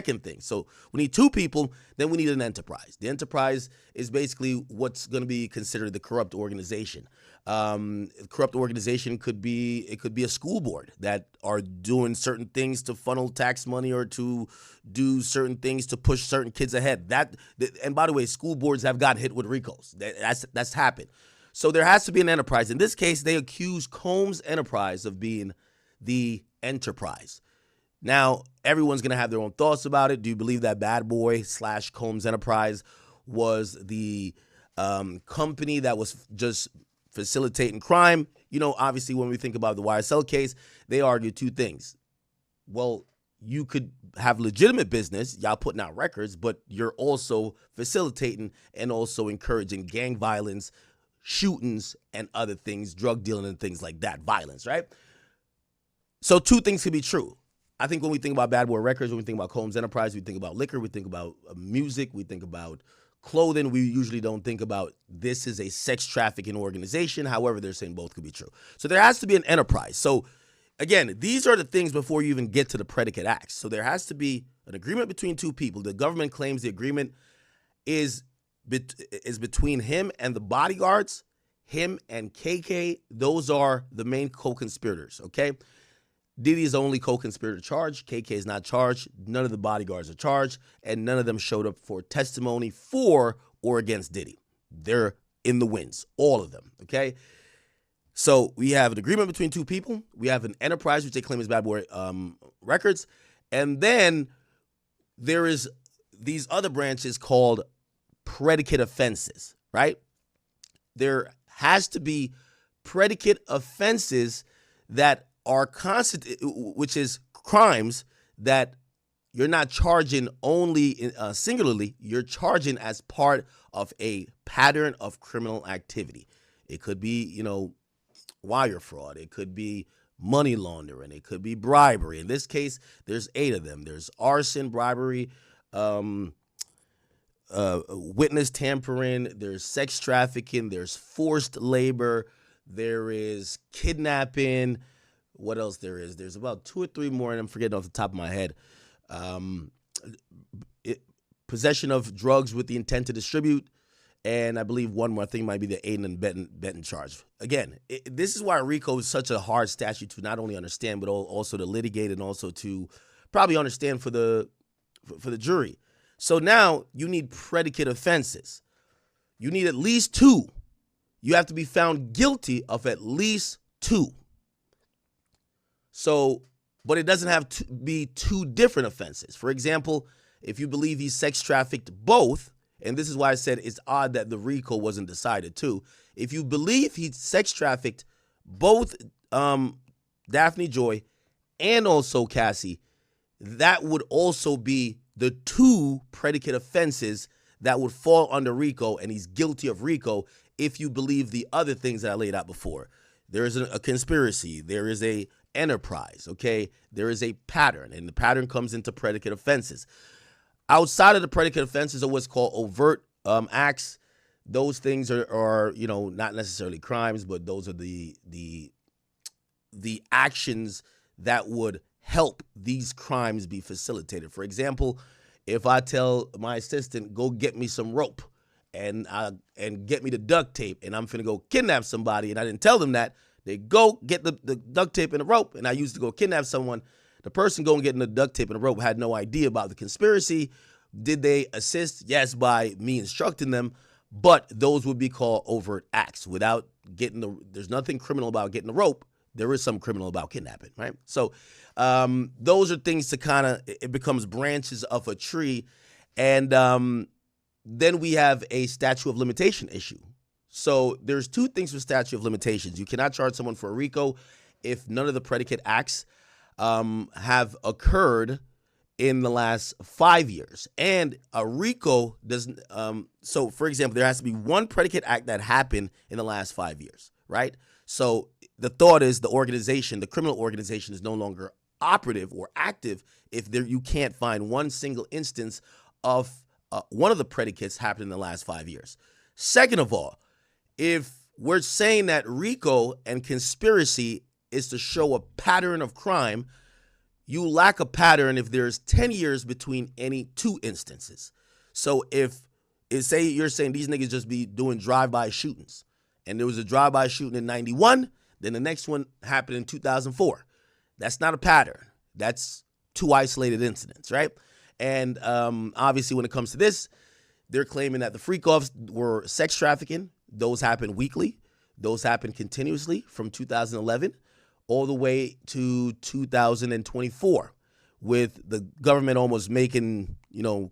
second thing. So we need two people, then we need an enterprise. The enterprise is basically what's going to be considered the corrupt organization. Corrupt organization could be a school board that are doing certain things to funnel tax money or to do certain things to push certain kids ahead. And by the way, school boards have got hit with RICOs. That's happened. So there has to be an enterprise. In this case, they accuse Combs Enterprise of being the enterprise. Now, everyone's going to have their own thoughts about it. Do you believe that Bad Boy / Combs Enterprise was the company that was just facilitating crime? Obviously, when we think about the YSL case, they argue two things. Well, you could have legitimate business, y'all putting out records, but you're also facilitating and also encouraging gang violence, shootings, and other things, drug dealing and things like that, violence, right? So two things could be true. I think when we think about Bad Boy Records, when we think about Combs Enterprise, we think about liquor, we think about music, we think about clothing. We usually don't think about this is a sex trafficking organization. However, they're saying both could be true. So there has to be an enterprise. So again, these are the things before you even get to the predicate acts. So there has to be an agreement between two people. The government claims the agreement is between him and the bodyguards, him and KK. Those are the main co-conspirators, okay? Diddy is the only co-conspirator charged. KK is not charged. None of the bodyguards are charged, and none of them showed up for testimony for or against Diddy. They're in the wins, all of them, okay? So we have an agreement between two people. We have an enterprise, which they claim is Bad Boy Records. And then there is these other branches called predicate offenses, right? There has to be predicate offenses that are which is crimes that you're not charging only singularly, you're charging as part of a pattern of criminal activity. It could be, wire fraud. It could be money laundering. It could be bribery. In this case, there's 8 of them. There's arson, bribery, witness tampering, there's sex trafficking, there's forced labor, there is kidnapping. What else there is? There's about 2 or 3 more, and I'm forgetting off the top of my head. Possession of drugs with the intent to distribute, and I believe one more thing might be the aiding and abetting charge. Again, this is why RICO is such a hard statute to not only understand, but also to litigate and also to probably understand for the jury. So now you need predicate offenses. You need at least 2. You have to be found guilty of at least 2. So, but it doesn't have to be 2 different offenses. For example, if you believe he sex trafficked both, and this is why I said it's odd that the RICO wasn't decided too. If you believe he sex trafficked both Daphne Joy and also Cassie, that would also be the 2 predicate offenses that would fall under RICO, and he's guilty of RICO if you believe the other things that I laid out before. There is a conspiracy. There is a enterprise, okay? There is a pattern, and the pattern comes into predicate offenses. Outside of the predicate offenses are what's called overt acts. Those things are not necessarily crimes, but those are the actions that would help these crimes be facilitated. For example, if I tell my assistant, go get me some rope and get me the duct tape, and I'm finna go kidnap somebody, and I didn't tell them that, they go get the duct tape and the rope, and I used to go kidnap someone. The person going getting the duct tape and the rope had no idea about the conspiracy. Did they assist? Yes, by me instructing them, but those would be called overt acts. Without getting there's nothing criminal about getting the rope. There is some criminal about kidnapping, right? So those are things to kind of, it becomes branches of a tree. And then we have a statute of limitation issue. So there's 2 things with statute of limitations. You cannot charge someone for a RICO if none of the predicate acts have occurred in the last 5 years. And a RICO doesn't, so for example, there has to be 1 predicate act that happened in the last 5 years, right? So the thought is the criminal organization is no longer operative or active if you can't find 1 single instance of one of the predicates happened in the last 5 years. Second of all, if we're saying that RICO and conspiracy is to show a pattern of crime, you lack a pattern if there's 10 years between any two instances. So say you're saying these niggas just be doing drive-by shootings, and there was a drive-by shooting in 91, then the next one happened in 2004. That's not a pattern. That's two isolated incidents, right? And obviously when it comes to this, they're claiming that the freak-offs were sex trafficking. Those happen weekly. Those happen continuously from 2011 all the way to 2024, with the government almost making,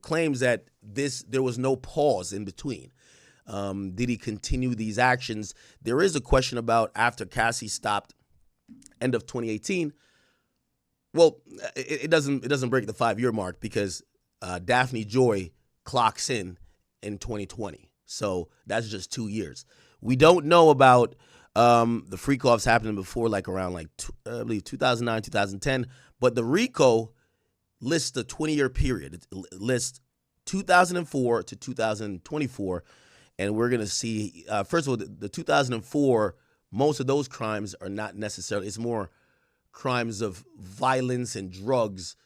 claims that there was no pause in between. Did he continue these actions? There is a question about after Cassie stopped end of 2018. Well, it doesn't break the 5-year mark because Daphne Joy clocks in 2020. So that's just 2 years. We don't know about the freak-offs happening before, around I believe 2009, 2010. But the RICO lists a 20-year period. It lists 2004 to 2024. And we're going to see, first of all, the 2004, most of those crimes are not necessarily, it's more crimes of violence and drugs,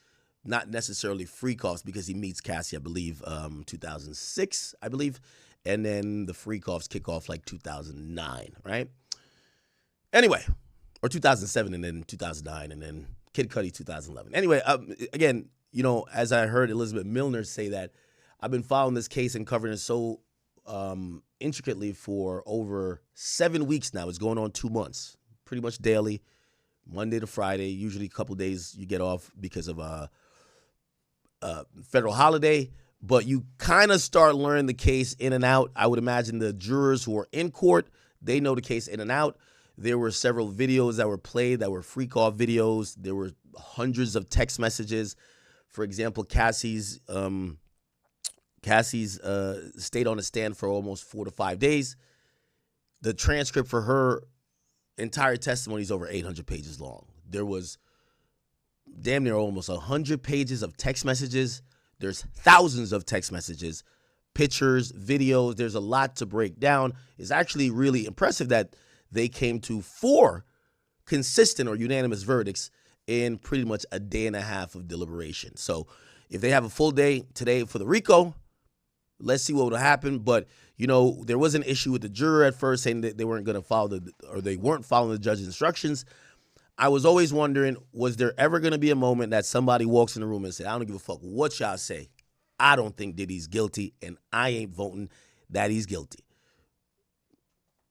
not necessarily freak-offs, because he meets Cassie, I believe, 2006, I believe. And then the freak-offs kick off 2009, right? Anyway, or 2007 and then 2009 and then Kid Cudi 2011. Anyway, again, as I heard Elizabeth Milner say that, I've been following this case and covering it so intricately for over 7 weeks now. It's going on 2 months, pretty much daily, Monday to Friday. Usually a couple days you get off because of a federal holiday, but you kind of start learning the case in and out. I would imagine the jurors who are in court, they know the case in and out. There were several videos that were played that were freak-off videos. There were hundreds of text messages. For example, Cassie's stayed on the stand for almost 4 to 5 days. The transcript for her entire testimony is over 800 pages long. There was damn near almost 100 pages of text messages. There's thousands of text messages, pictures, videos. There's a lot to break down. It's actually really impressive that they came to 4 consistent or unanimous verdicts in pretty much a day and a half of deliberation. So if they have a full day today for the RICO, let's see what will happen. But, there was an issue with the juror at first saying that they weren't going to follow they weren't following the judge's instructions. I was always wondering, was there ever going to be a moment that somebody walks in the room and say, I don't give a fuck what y'all say. I don't think Diddy's guilty, and I ain't voting that he's guilty.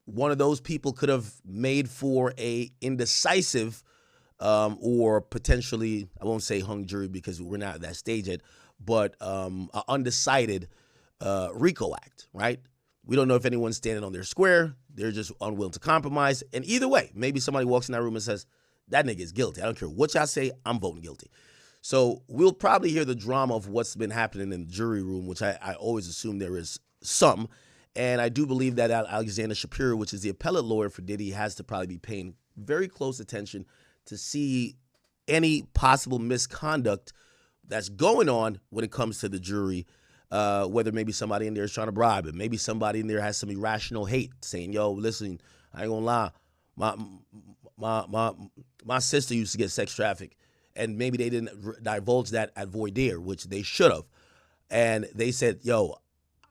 One of those people could have made for a indecisive or potentially, I won't say hung jury because we're not at that stage yet, but an undecided RICO act, right? We don't know if anyone's standing on their square. They're just unwilling to compromise. And either way, maybe somebody walks in that room and says, that nigga is guilty. I don't care what y'all say, I'm voting guilty. So we'll probably hear the drama of what's been happening in the jury room, which I always assume there is some. And I do believe that Alexander Shapiro, which is the appellate lawyer for Diddy, has to probably be paying very close attention to see any possible misconduct that's going on when it comes to the jury, whether maybe somebody in there is trying to bribe him. Maybe somebody in there has some irrational hate saying, yo, listen, I ain't gonna lie, my sister used to get sex trafficked, and maybe they didn't divulge that at voir dire, which they should have. And they said, yo,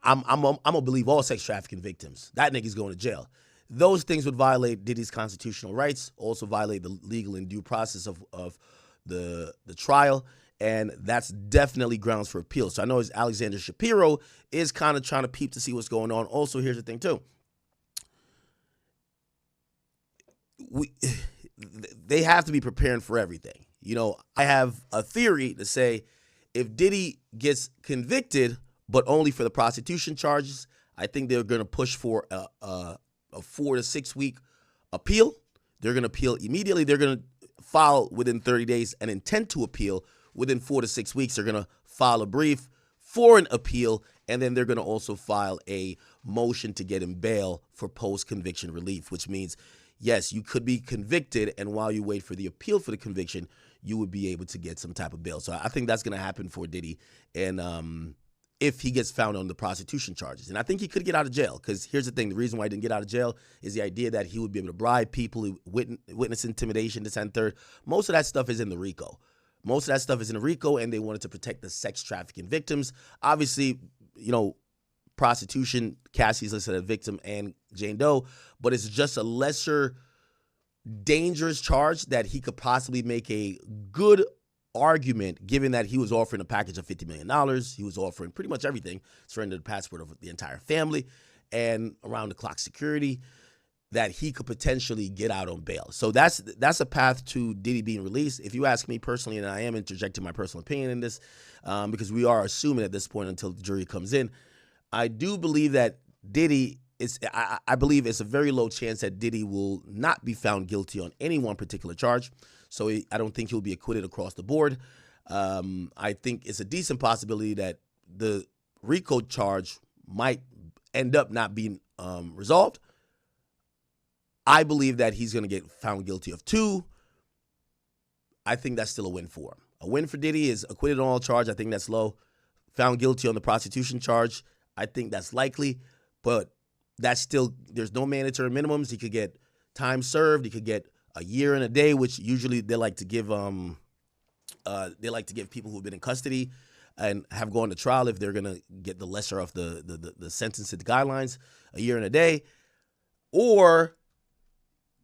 I'm gonna believe all sex trafficking victims. That nigga's going to jail. Those things would violate Diddy's constitutional rights, also violate the legal and due process of the trial, and that's definitely grounds for appeal. So I know Alexander Shapiro is kind of trying to peep to see what's going on. Also, here's the thing too. They have to be preparing for everything. I have a theory to say if Diddy gets convicted, but only for the prostitution charges, I think they're going to push for a 4 to 6 week appeal. They're going to appeal immediately. They're going to file within 30 days an intent to appeal. Within 4 to 6 weeks, they're going to file a brief for an appeal, and then they're going to also file a motion to get him bail for post-conviction relief, which means, yes, you could be convicted, and while you wait for the appeal for the conviction, you would be able to get some type of bail. So I think that's going to happen for Diddy, and if he gets found on the prostitution charges. And I think he could get out of jail, because here's the thing. The reason why he didn't get out of jail is the idea that he would be able to bribe people, witness intimidation, this and third. Most of that stuff is in the RICO. Most of that stuff is in RICO, and they wanted to protect the sex trafficking victims. Obviously, prostitution, Cassie's listed as a victim, and Jane Doe, but it's just a lesser dangerous charge that he could possibly make a good argument, given that he was offering a package of $50 million. He was offering pretty much everything, surrender the passport of the entire family, and around-the-clock security, that he could potentially get out on bail. So that's a path to Diddy being released. If you ask me personally, and I am interjecting my personal opinion in this, because we are assuming at this point until the jury comes in, I do believe that Diddy I believe it's a very low chance that Diddy will not be found guilty on any one particular charge. So I don't think he'll be acquitted across the board. I think it's a decent possibility that the RICO charge might end up not being resolved. I believe that he's going to get found guilty of 2. I think that's still a win for him. A win for Diddy is acquitted on all charge. I think that's low. Found guilty on the prostitution charge. I think that's likely, but that's still, there's no mandatory minimums. He could get time served. He could get a year and a day, which usually they like to give people who've been in custody and have gone to trial if they're gonna get the lesser of the sentence and the guidelines, a year and a day. Or,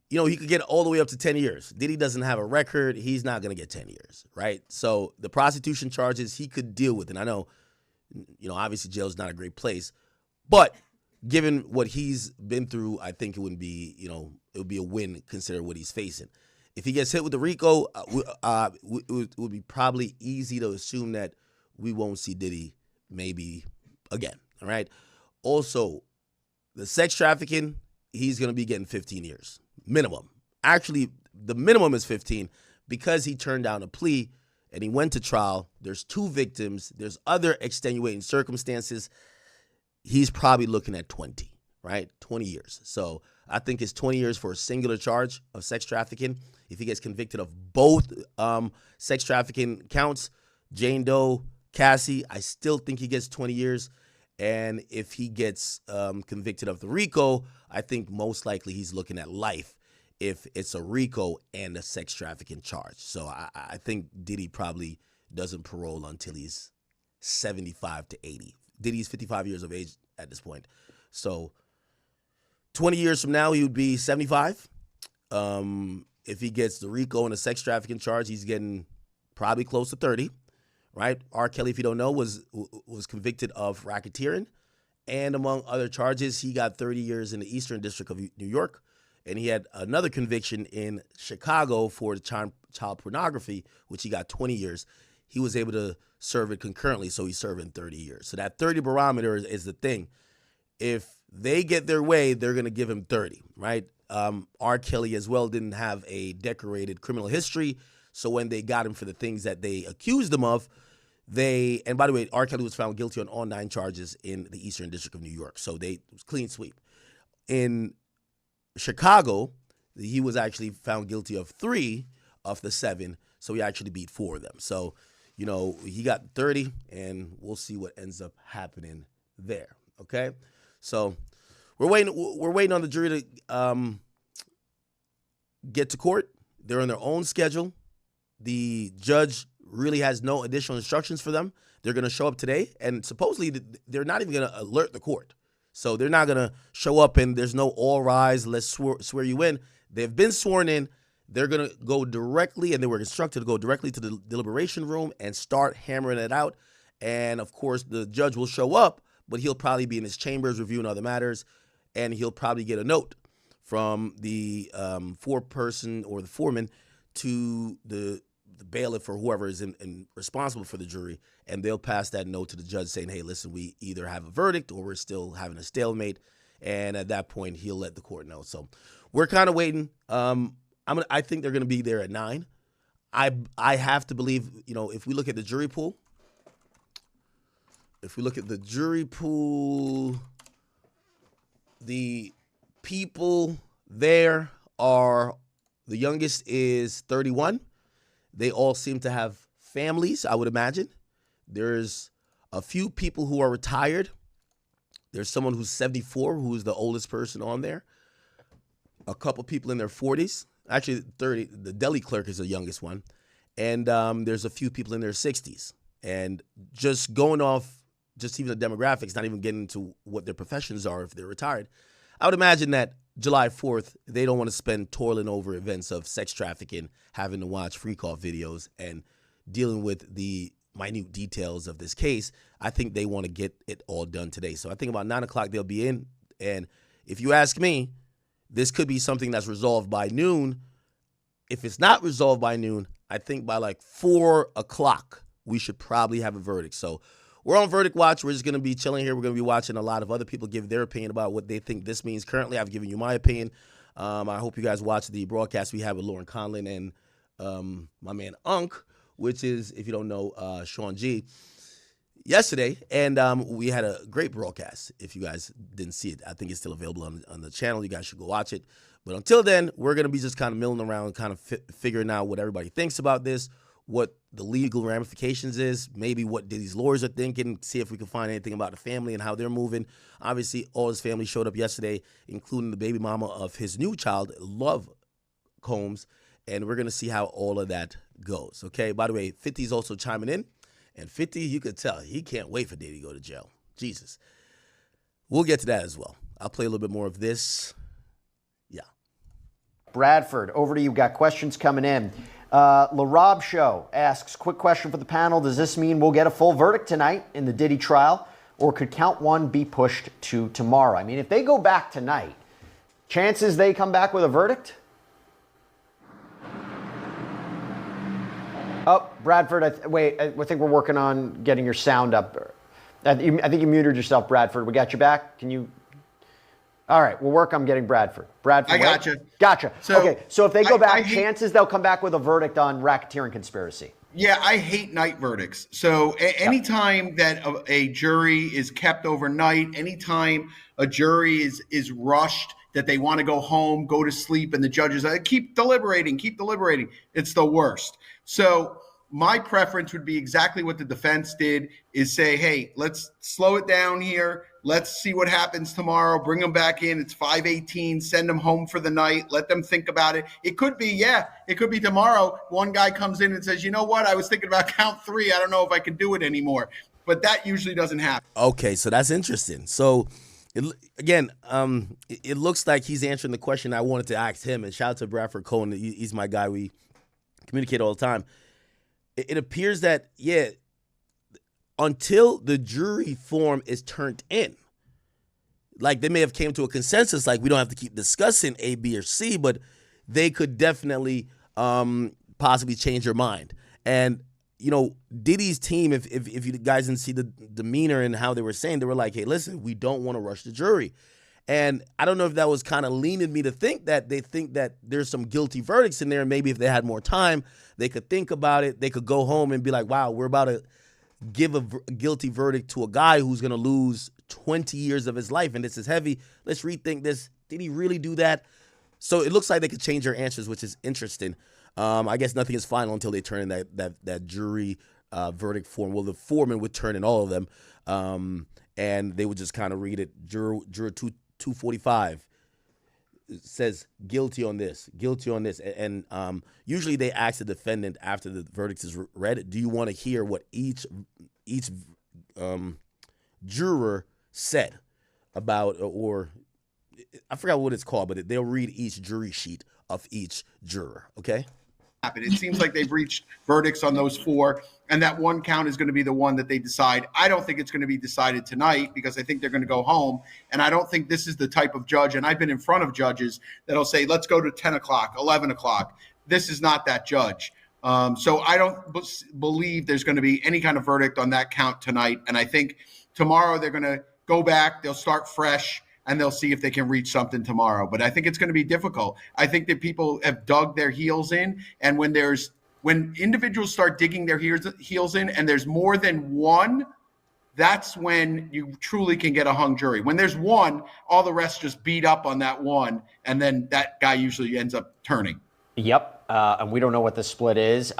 he could get all the way up to 10 years. Diddy doesn't have a record. He's not gonna get 10 years, right? So the prostitution charges he could deal with. And I know, obviously jail's not a great place, but given what he's been through, I think it wouldn't be, it would be a win considering what he's facing. If he gets hit with the RICO, it would be probably easy to assume that we won't see Diddy maybe again, all right? Also, the sex trafficking, he's going to be getting 15 years, minimum. Actually, the minimum is 15 because he turned down a plea and he went to trial. There's 2 victims. There's other extenuating circumstances. He's probably looking at 20, right? 20 years. So I think it's 20 years for a singular charge of sex trafficking. If he gets convicted of both sex trafficking counts, Jane Doe, Cassie, I still think he gets 20 years. And if he gets convicted of the RICO, I think most likely he's looking at life if it's a RICO and a sex trafficking charge. So I think Diddy probably doesn't parole until he's 75 to 80. Diddy's 55 years of age at this point. So 20 years from now, he would be 75. If he gets the RICO and a sex trafficking charge, he's getting probably close to 30, right? R. Kelly, if you don't know, was convicted of racketeering. And among other charges, he got 30 years in the Eastern District of New York. And he had another conviction in Chicago for child pornography, which he got 20 years. He was able to serve it concurrently, so he's serving 30 years. So that 30 barometer is the thing. If they get their way, they're going to give him 30, right? R. Kelly as well didn't have a decorated criminal history, so when they got him for the things that they accused him of, and by the way, R. Kelly was found guilty on all 9 charges in the Eastern District of New York, so it was clean sweep. In Chicago, he was actually found guilty of 3 of the 7, so he actually beat 4 of them. So, he got 30, and we'll see what ends up happening there, okay? So we're waiting on the jury to get to court. They're on their own schedule. The judge really has no additional instructions for them. They're going to show up today, and supposedly they're not even going to alert the court. So they're not going to show up and there's no all rise, let's swear you in. They've been sworn in. They're going to go directly, and they were instructed to go directly to the deliberation room and start hammering it out. And, of course, the judge will show up, but he'll probably be in his chambers reviewing other matters, and he'll probably get a note from the foreperson or the foreman to the bailiff or whoever is responsible for the jury, and they'll pass that note to the judge saying, hey, listen, we either have a verdict or we're still having a stalemate, and at that point, he'll let the court know. So we're kind of waiting. I think they're going to be there at 9. I have to believe, if we look at the jury pool, the people there are, the youngest is 31. They all seem to have families, I would imagine. There's a few people who are retired. There's someone who's 74, who's the oldest person on there. A couple people in their 40s. Actually, 30. The deli clerk is the youngest one. and there's a few people in their 60s. And just going off just even the demographics, not even getting into what their professions are if they're retired, I would imagine that July 4th, they don't want to spend toiling over events of sex trafficking, having to watch free call videos, and dealing with the minute details of this case. I think they want to get it all done today. So I think about 9 o'clock they'll be in. And if you ask me, this could be something that's resolved by noon. If it's not resolved by noon, I think by like 4 o'clock, we should probably have a verdict. So we're on verdict watch. We're just going to be chilling here. We're going to be watching a lot of other people give their opinion about what they think this means. Currently, I've given you my opinion. I hope you guys watch the broadcast we have with Lauren Conlon and my man Unc, which is, if you don't know, Sean G, yesterday. And we had a great broadcast. If you guys didn't see it, I think it's still available on the channel. You guys should go watch it. But until then, we're going to be just kind of milling around, kind of figuring out what everybody thinks about this, what the legal ramifications is, maybe what Diddy's lawyers are thinking, see if we can find anything about the family and how they're moving. Obviously, all his family showed up yesterday, including the baby mama of his new child, Love Combs, and we're going to see how all of that goes, okay? By the way, 50's also chiming in, and 50, you could tell, he can't wait for Diddy to go to jail. Jesus. We'll get to that as well. I'll play a little bit more of this. Yeah. Bradford, over to you. Got questions coming in. LaRob Show asks, quick question for the panel. Does this mean we'll get a full verdict tonight in the Diddy trial, or could count one be pushed to tomorrow? I mean, if they go back tonight, chances they come back with a verdict? Oh, Bradford, I think we're working on getting your sound up. I think you muted yourself, Bradford. We got you back. Can you? All right, we'll work on getting Bradford. I gotcha. Gotcha. Okay, so if they go back, chances they'll come back with a verdict on racketeering conspiracy. Yeah, I hate night verdicts. So anytime that a jury is kept overnight, anytime a jury is rushed, that they want to go home, go to sleep, and the judges keep deliberating, it's the worst. So my preference would be exactly what the defense did, is say, hey, let's slow it down here. Let's see what happens tomorrow. Bring them back in. It's 5:18. Send them home for the night. Let them think about it. It could be tomorrow. One guy comes in and says, you know what? I was thinking about count 3. I don't know if I can do it anymore. But that usually doesn't happen. Okay, so that's interesting. So, it looks like he's answering the question I wanted to ask him. And shout out to Bradford Cohen. He's my guy. We communicate all the time. It appears that, until the jury form is turned in, like they may have came to a consensus, like we don't have to keep discussing A, B, or C, but they could definitely possibly change their mind. And, Diddy's team, if you guys didn't see the demeanor and how they were saying, they were like, hey, listen, we don't want to rush the jury. And I don't know if that was kind of leaning me to think that they think that there's some guilty verdicts in there. And maybe if they had more time, they could think about it. They could go home and be like, wow, we're about to give a guilty verdict to a guy who's going to lose 20 years of his life. And this is heavy. Let's rethink this. Did he really do that? So it looks like they could change their answers, which is interesting. I guess nothing is final until they turn in that jury verdict form. Well, the foreman would turn in all of them. And they would just kind of read it. Juror 245 says guilty on this. And usually they ask the defendant after the verdict is read, do you want to hear what each juror said about, or I forgot what it's called, but they'll read each jury sheet of each juror, okay? It seems like they've reached verdicts on those 4, and that one count is going to be the one that they decide. I don't think it's going to be decided tonight because I think they're going to go home, and I don't think this is the type of judge, and I've been in front of judges that'll say, let's go to 10 o'clock, 11 o'clock. This is not that judge. So I don't believe there's going to be any kind of verdict on that count tonight, and I think tomorrow they're going to go back, they'll start fresh, and they'll see if they can reach something tomorrow. But I think it's going to be difficult. I think that people have dug their heels in, and when individuals start digging their heels in and there's more than one, that's when you truly can get a hung jury. When there's one, all the rest just beat up on that one, and then that guy usually ends up turning. Yep, and we don't know what the split is.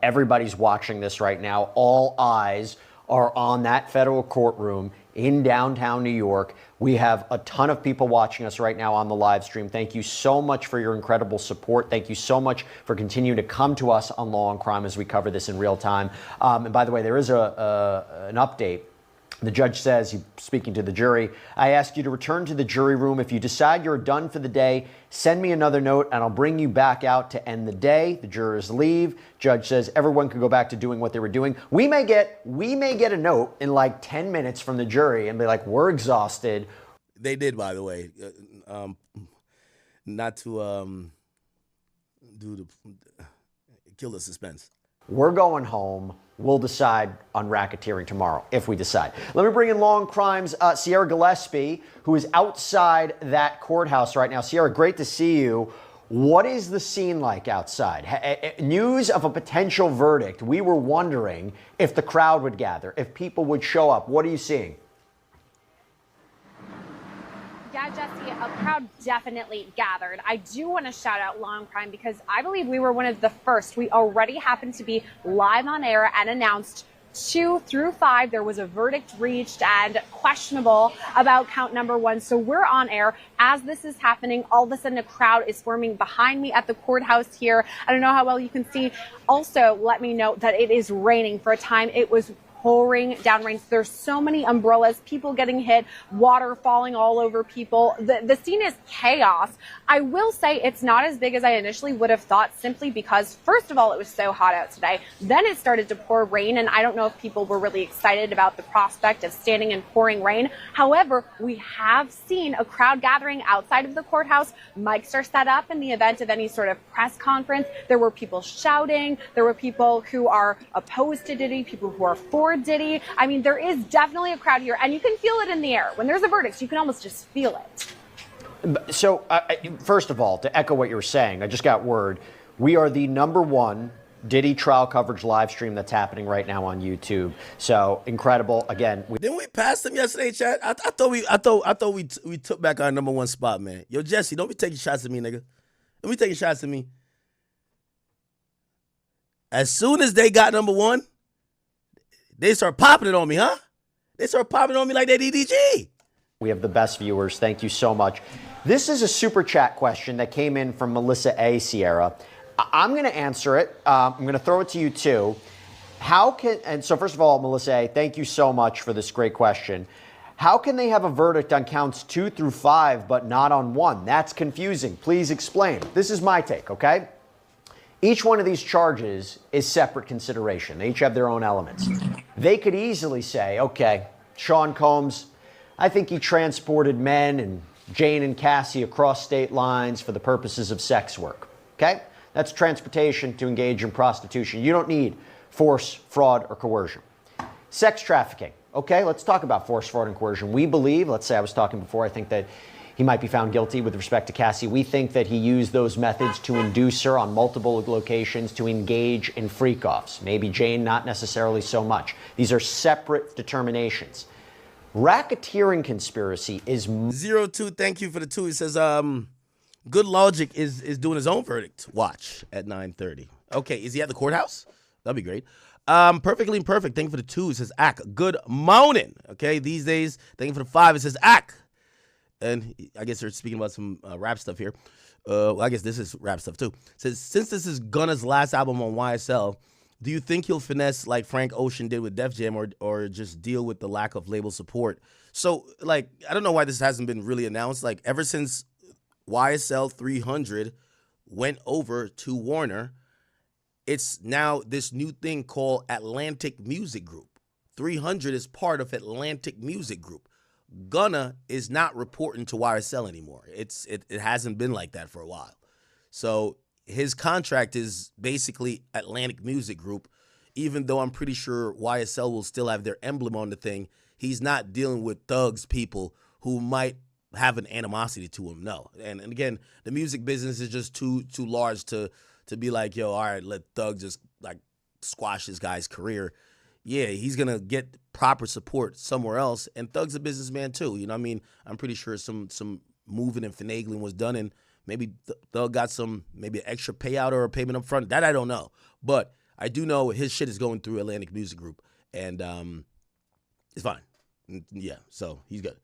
Everybody's watching this right now. All eyes are on that federal courtroom in downtown New York. We have a ton of people watching us right now on the live stream. Thank you so much for your incredible support. Thank you so much for continuing to come to us on Law and Crime as we cover this in real time. And by the way, there is an update. The judge says, speaking to the jury, I ask you to return to the jury room. If you decide you're done for the day, send me another note and I'll bring you back out to end the day. The jurors leave. Judge says everyone can go back to doing what they were doing. We may get a note in like 10 minutes from the jury and be like, we're exhausted. They did, by the way, not to kill the suspense. We're going home. We'll decide on racketeering tomorrow, if we decide. Let me bring in Law and Crime's Sierra Gillespie, who is outside that courthouse right now. Sierra, great to see you. What is the scene like outside? News of a potential verdict. We were wondering if the crowd would gather, if people would show up. What are you seeing? Yeah, Jesse, a crowd definitely gathered. I do want to shout out Law and Crime because I believe we were one of the first. We already happened to be live on air and announced 2 through 5. There was a verdict reached and questionable about count number 1. So we're on air as this is happening. All of a sudden, a crowd is forming behind me at the courthouse here. I don't know how well you can see. Also, let me note that it is raining. For a time, it was pouring down rain. There's so many umbrellas, people getting hit, water falling all over people. The scene is chaos. I will say it's not as big as I initially would have thought, simply because, first of all, it was so hot out today. Then it started to pour rain, and I don't know if people were really excited about the prospect of standing in pouring rain. However, we have seen a crowd gathering outside of the courthouse. Mics are set up in the event of any sort of press conference. There were people shouting. There were people who are opposed to Diddy, people who are for Diddy. I mean, there is definitely a crowd here, and you can feel it in the air. When there's a verdict, you can almost just feel it. So, first of all, to echo what you were saying, I just got word. We are the #1 Diddy trial coverage live stream that's happening right now on YouTube. So incredible. Again, Didn't we pass them yesterday, Chad? I thought we took back our #1 spot, man. Yo, Jesse, don't be taking shots at me, nigga. Don't be taking shots at me. As soon as they got #1, they start popping it on me, huh? They start popping it on me like they DDG. We have the best viewers. Thank you so much. This is a super chat question that came in from Melissa A. Sierra. I'm going to answer it. I'm going to throw it to you too. So first of all, Melissa A., thank you so much for this great question. How can they have a verdict on counts 2 through 5 but not on 1? That's confusing. Please explain. This is my take, okay? Each one of these charges is separate consideration. They each have their own elements. They could easily say, okay, Sean Combs, I think he transported men and Jane and Cassie across state lines for the purposes of sex work. Okay? That's transportation to engage in prostitution. You don't need force, fraud, or coercion. Sex trafficking. Okay, let's talk about force, fraud, and coercion. We believe, let's say I was talking before, I think that he might be found guilty with respect to Cassie. We think that he used those methods to induce her on multiple locations to engage in freak-offs. Maybe Jane, not necessarily so much. These are separate determinations. Racketeering conspiracy is 02, thank you for the 2. He says, Good Logic is doing his own verdict. Watch at 9:30. Okay, is he at the courthouse? That'd be great. Perfectly Imperfect, thank you for the 2. It says, Ak, good morning. Okay, these days, thank you for the 5. It says, Ak. And I guess they're speaking about some rap stuff here. Well, I guess this is rap stuff too. It says, since this is Gunna's last album on YSL, do you think he'll finesse like Frank Ocean did with Def Jam or just deal with the lack of label support? So, like, I don't know why this hasn't been really announced. Like, ever since YSL 300 went over to Warner, it's now this new thing called Atlantic Music Group. 300 is part of Atlantic Music Group. Gunna is not reporting to YSL anymore. It hasn't been like that for a while. So his contract is basically Atlantic Music Group, even though I'm pretty sure YSL will still have their emblem on the thing. He's not dealing with thugs, people who might have an animosity to him. No. And again, the music business is just too large to be like, yo, all right, let Thug just like squash this guy's career. Yeah, he's going to get proper support somewhere else. And Thug's a businessman too. You know what I mean? I'm pretty sure some moving and finagling was done, and maybe Thug got maybe an extra payout or a payment up front. That I don't know. But I do know his shit is going through Atlantic Music Group. And It's fine. Yeah, so he's good.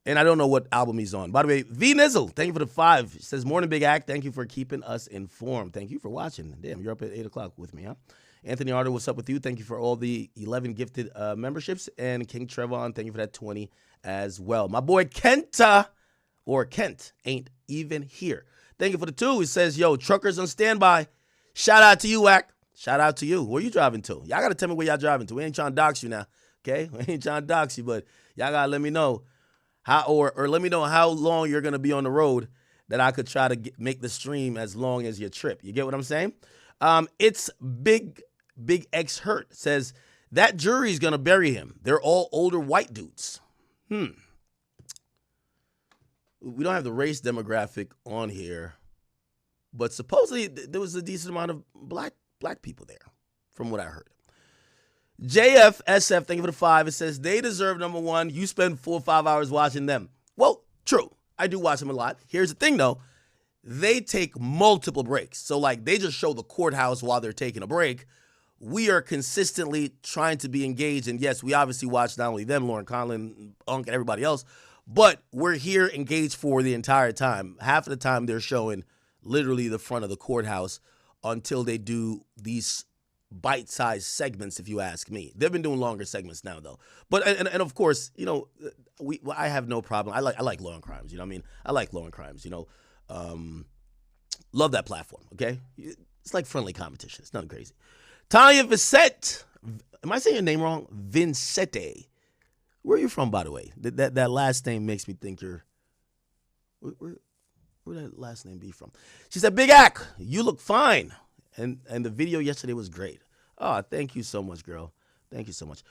And I don't know what album he's on. By the way, V Nizzle, thank you for the 5. It says, morning, Big Act. Thank you for keeping us informed. Thank you for watching. Damn, you're up at 8 o'clock with me, huh? Anthony Arter, what's up with you? Thank you for all the 11 gifted memberships. And King Trevon, thank you for that 20 as well. My boy Kent ain't even here. Thank you for the 2. He says, yo, truckers on standby. Shout out to you, Wack. Shout out to you. Where you driving to? Y'all got to tell me where y'all driving to. We ain't trying to dox you now, okay? We ain't trying to dox you, but y'all got to let me know. Or let me know how long you're going to be on the road that I could try to make the stream as long as your trip. You get what I'm saying? It's Big X Hurt says, that jury's going to bury him. They're all older white dudes. We don't have the race demographic on here, but supposedly there was a decent amount of black people there from what I heard. JFSF, thank you for the 5. It says, they deserve number 1. You spend 4 or 5 hours watching them. Well, true. I do watch them a lot. Here's the thing, though. They take multiple breaks. So, like, they just show the courthouse while they're taking a break. We are consistently trying to be engaged. And, yes, we obviously watch not only them, Lauren Conlon, Unk, and everybody else, but we're here engaged for the entire time. Half of the time they're showing literally the front of the courthouse until they do these bite-sized segments, if you ask me. They've been doing longer segments now, though. But and of course, you know, I have no problem. I like Law and Crimes. You know what I mean? I like Law and Crimes. You know, love that platform. Okay, it's like friendly competition. It's nothing crazy. Tanya Vicette, am I saying your name wrong? Vincette. Where are you from, by the way? That last name makes me think you're. Where that last name be from? She said, Big Ack, you look fine. And the video yesterday was great. Oh, thank you so much, girl. Thank you so much.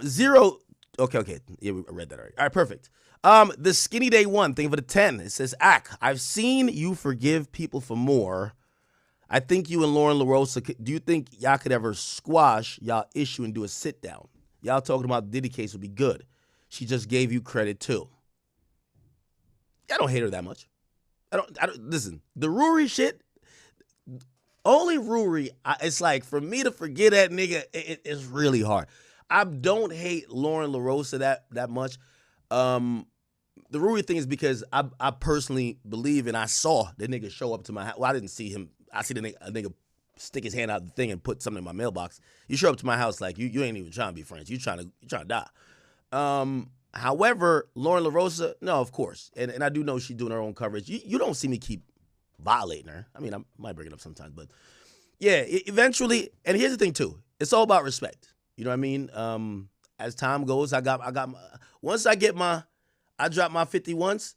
Zero. Okay. Yeah, I read that already. All right, perfect. The Skinny Day 1, thank you for the 10. It says, Ack, I've seen you forgive people for more. I think you and Lauren LaRosa, do you think y'all could ever squash y'all issue and do a sit down? Y'all talking about the Diddy case would be good. She just gave you credit too. I don't hate her that much. I don't listen, the Rory shit, only Rory, it's like, for me to forget that nigga, it's really hard. I don't hate Lauren LaRosa that much. The Rory thing is because I personally believe, and I saw the nigga show up to my house. Well, I didn't see him. I see a nigga stick his hand out the thing and put something in my mailbox. You show up to my house like, you ain't even trying to be friends. You trying to die. However, Lauren LaRosa, no, of course. And I do know she's doing her own coverage. You don't see me keep violating her. I mean, I might bring it up sometimes, but yeah, eventually. And here's the thing too: it's all about respect. You know what I mean? As time goes, I got once I drop my 50 once,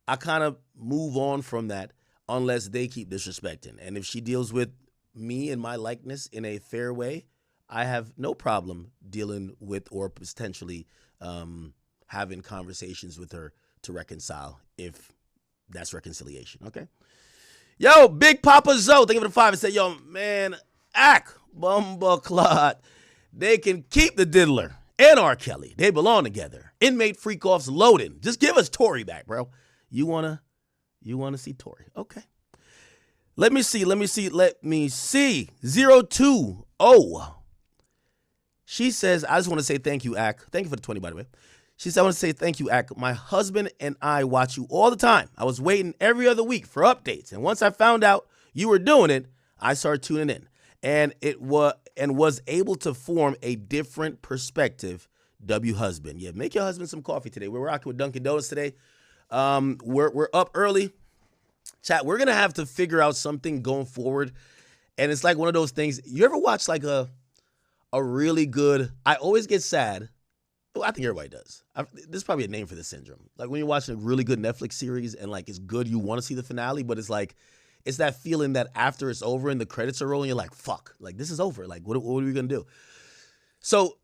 I kind of move on from that unless they keep disrespecting. And if she deals with me and my likeness in a fair way, I have no problem dealing with or potentially having conversations with her to reconcile if that's reconciliation, okay? Yo, Big Papa Zoe, thank you for the 5. And said, yo, man, Ack, Bumbleclot, they can keep the Diddler and R. Kelly. They belong together. Inmate freak-offs loading. Just give us Tory back, bro. You wanna see Tory? Okay. Let me see. 020. She says, I just want to say thank you, Ack. Thank you for the 20, by the way. She said, I want to say thank you, Ack. My husband and I watch you all the time. I was waiting every other week for updates. And once I found out you were doing it, I started tuning in. And was able to form a different perspective. W husband. Yeah, make your husband some coffee today. We're rocking with Dunkin' Donuts today. We're up early. Chat, we're gonna have to figure out something going forward. And it's like one of those things. You ever watch like a really good, I always get sad. Well, I think everybody does. There's probably a name for this syndrome. Like when you're watching a really good Netflix series and like it's good, you want to see the finale, but it's like, it's that feeling that after it's over and the credits are rolling, you're like, fuck, like this is over. Like what are we going to do? So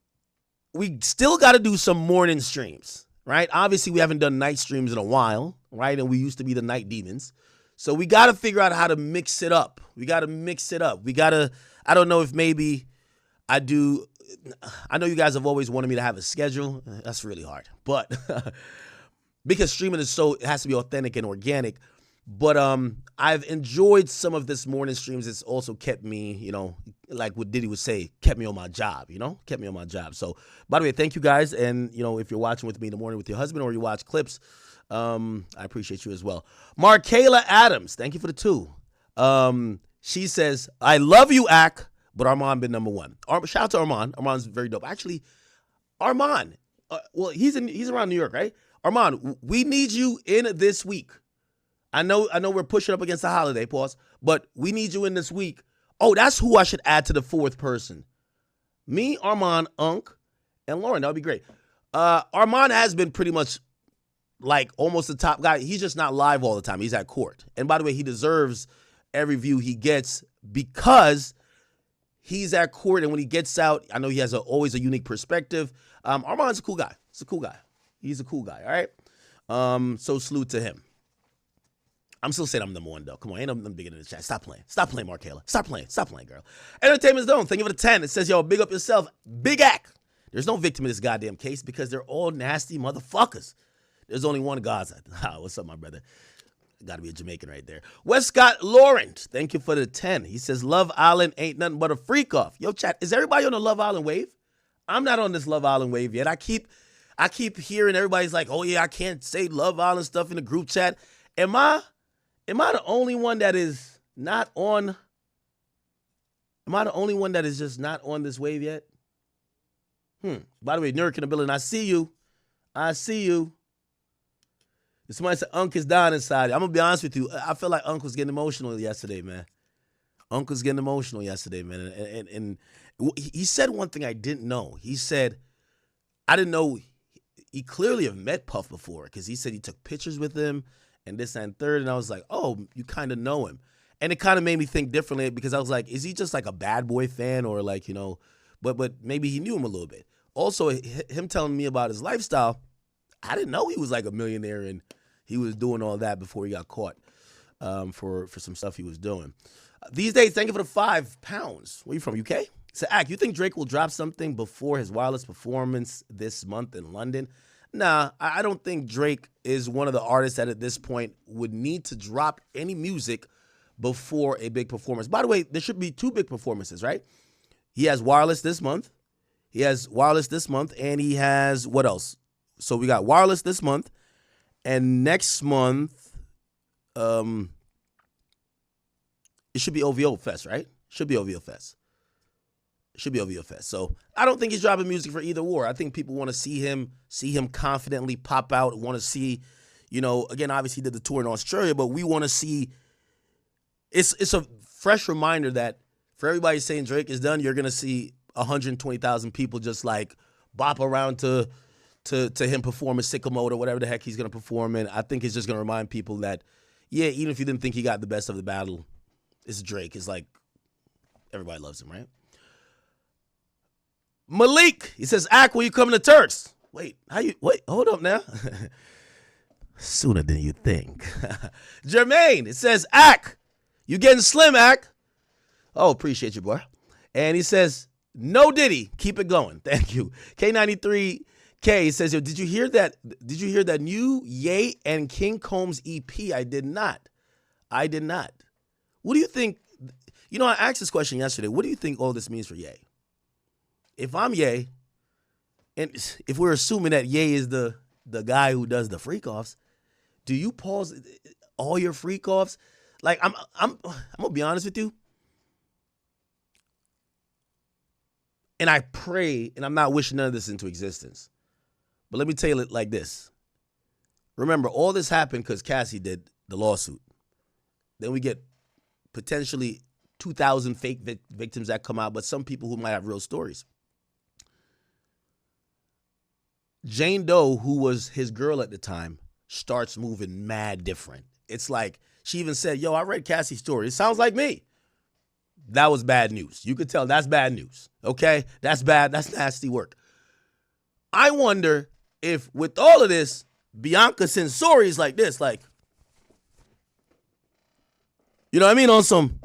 we still got to do some morning streams, right? Obviously we haven't done night streams in a while, right? And we used to be the night demons. So we got to figure out how to mix it up. We got to, I don't know if maybe I know you guys have always wanted me to have a schedule. That's really hard. But because streaming it has to be authentic and organic. But I've enjoyed some of this morning streams. It's also kept me, like what Diddy would say, kept me on my job, kept me on my job. So, by the way, thank you guys. And, if you're watching with me in the morning with your husband or you watch clips, I appreciate you as well. Markayla Adams, thank you for the 2. She says, I love you, Ak, but Armand been number 1. Shout out to Armand. Armand's very dope. Actually, Armand, he's around New York, right? Armand, we need you in this week. I know we're pushing up against the holiday, pause, but we need you in this week. Oh, that's who I should add to the 4th person. Me, Armand, Unc, and Lauren. That would be great. Armand has been pretty much like almost the top guy. He's just not live all the time. He's at court. And by the way, he deserves every view he gets because he's at court. And when he gets out, I know he has always a unique perspective. Armand's a cool guy. He's a cool guy. He's a cool guy, all right? So salute to him. I'm still saying I'm number 1, though. Come on, ain't nothing bigger than the chat. Stop playing. Stop playing, Markayla. Stop playing, girl. Entertainment Zone, thank you for the 10. It says, yo, big up yourself. Big Ak. There's no victim in this goddamn case because they're all nasty motherfuckers. There's only one Gaza. What's up, my brother? Got to be a Jamaican right there. Westcott Lawrence, thank you for the 10. He says, Love Island ain't nothing but a freak off. Yo, chat, is everybody on the Love Island wave? I'm not on this Love Island wave yet. I keep hearing everybody's like, oh, yeah, I can't say Love Island stuff in the group chat. Am I the only one that is not on? Am I the only one that is just not on this wave yet? By the way, Nurk in the building, I see you. If somebody said Unc is down inside, I'm going to be honest with you. I feel like Unc was getting emotional yesterday, man. And he said one thing I didn't know. He said, I didn't know he clearly have met Puff before because he said he took pictures with him and this and third. And I was like, oh, you kind of know him. And it kind of made me think differently because I was like, is he just like a Bad Boy fan or like, but maybe he knew him a little bit. Also, him telling me about his lifestyle, I didn't know he was like a millionaire and he was doing all that before he got caught for some stuff he was doing. These days, thank you for the £5. Where you from, UK? So, Ak, you think Drake will drop something before his wireless performance this month in London? Nah, I don't think Drake is one of the artists that at this point would need to drop any music before a big performance. By the way, there should be 2 big performances, right? He has wireless this month. And he has what else? So we got wireless this month. And next month, it should be OVO Fest, right? Should be OVO Fest. So I don't think he's dropping music for either war. I think people want to see him confidently pop out, want to see, again, obviously he did the tour in Australia, but we want to see, it's a fresh reminder that for everybody saying Drake is done, you're going to see 120,000 people just like bop around to him perform a Sicko Mode or whatever the heck he's going to perform in. I think it's just going to remind people that, yeah, even if you didn't think he got the best of the battle, it's Drake. It's like everybody loves him, right? Malik, he says, Ak, when you coming to Turks? Wait, hold up now. Sooner than you think. Jermaine, it says, Ak, you getting slim, Ak. Oh, appreciate you, boy. And he says, no Diddy, keep it going. Thank you. K93K says, yo, did you hear that new Ye and King Combs EP? I did not. What do you think? I asked this question yesterday. What do you think all this means for Ye? If I'm Ye, and if we're assuming that Ye is the guy who does the freak offs, do you pause all your freak offs? Like I'm gonna be honest with you. And I pray, and I'm not wishing none of this into existence. But let me tell you it like this. Remember, all this happened because Cassie did the lawsuit. Then we get potentially 2,000 fake victims that come out, but some people who might have real stories. Jane Doe, who was his girl at the time, starts moving mad different. It's like, she even said, yo, I read Cassie's story. It sounds like me. That was bad news. You could tell that's bad news, okay? That's bad. That's nasty work. I wonder if with all of this, Bianca sends stories like this, like, you know what I mean, on some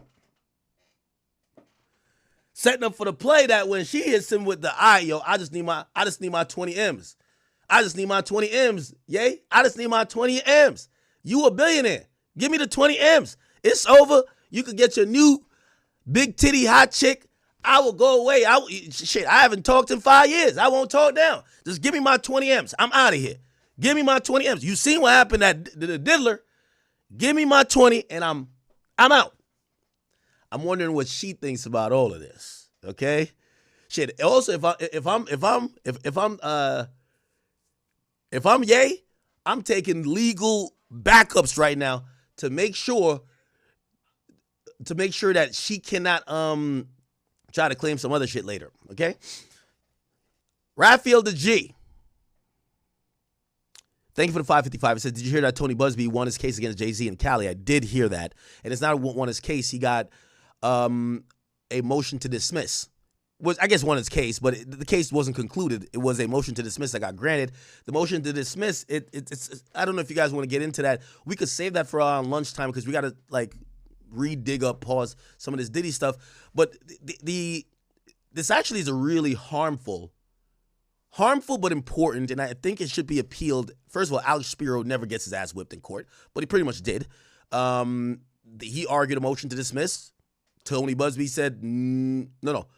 setting up for the play that when she hits him with the eye, yo, I just need my 20 M's. I just need my 20 M's, yay. I just need my 20 M's. You a billionaire. Give me the 20 M's. It's over. You could get your new big titty hot chick. I will go away. I haven't talked in 5 years. I won't talk now. Just give me my 20 M's. I'm out of here. Give me my 20 M's. You seen what happened at the Diddler. Give me my 20 and I'm out. I'm wondering what she thinks about all of this. Okay? Shit. Also, if I'm Ye, I'm taking legal backups right now to make sure that she cannot try to claim some other shit later. Okay? Raphael the G. Thank you for the 555. It says, did you hear that Tony Busby won his case against Jay-Z in Cali? I did hear that. And it's not won his case. He got a motion to dismiss. I guess won his case, but the case wasn't concluded. It was a motion to dismiss that got granted. The motion to dismiss, it's I don't know if you guys want to get into that. We could save that for lunchtime because we got to dig up, pause some of this Diddy stuff. But this actually is a really harmful but important, and I think it should be appealed. First of all, Alex Spiro never gets his ass whipped in court, but he pretty much did. He argued a motion to dismiss. Tony Busby said, no.